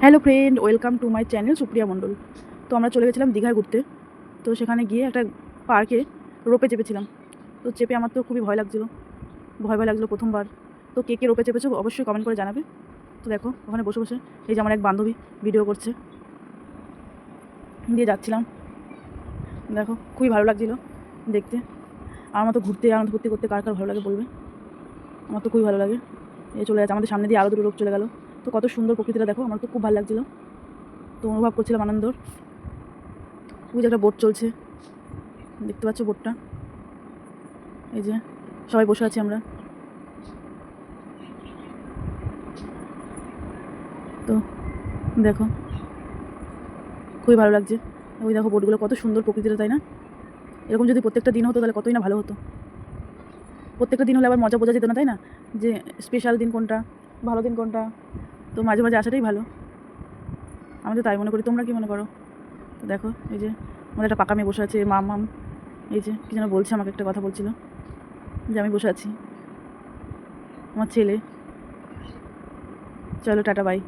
Hello friend, welcome to my channel Supriya Mondal. তো আমরা চলে গেছিলাম দীঘায় ঘুরতে। তো সেখানে গিয়ে একটা পার্কে রোপে চেপেছিলাম। তো চেপে আমার তো খুবই ভয় লাগছিলো, ভয় লাগছিলো প্রথমবার। তো কে কে রোপে চেপেছো অবশ্যই কমেন্ট করে জানাবে। তো দেখো ওখানে বসে বসে এই যে আমার এক বান্ধবী ভিডিও করছে, দিয়ে যাচ্ছিলাম। দেখো খুবই ভালো লাগছিলো দেখতে। আমার মতো ঘুরতে আনন্দ করতে করতে কার কার ভালো লাগে বলবে। আমার তো খুবই ভালো লাগে। এই চলে যাচ্ছে আমাদের সামনে দিয়ে আরও দুটো রোপ চলে গেল। তো কত সুন্দর প্রকৃতিটা দেখো, আমার তো খুব ভালো লাগছিলো। তো অনুভব করছিলাম আনন্দর। ওই যে একটা বোট চলছে, দেখতে পাচ্ছ বোটটা, এই যে সবাই বসে আছি আমরা। তো দেখো খুবই ভালো লাগছে। ওই দেখো বোটগুলো কত সুন্দর প্রকৃতিটা, তাই না? এরকম যদি প্রত্যেকটা দিন হতো তাহলে কতই না ভালো হতো। প্রত্যেকটা দিন হলে আবার মজা বোঝা যেত না, তাই না? যে স্পেশাল দিন কোনটা, ভালো দিন কোনটা। তো মাঝে মাঝে আসাটাই ভালো, আমি তো তাই মনে করি। তোমরা কী মনে করো? তো দেখো এই যে আমাদের একটা পাকা মেয়ে বসে আছে, মাম। এই যে কী যেন বলছে, আমাকে একটা কথা বলছিল যে আমি বসে আছি, আমার ছেলে। চলো টাটা বাই।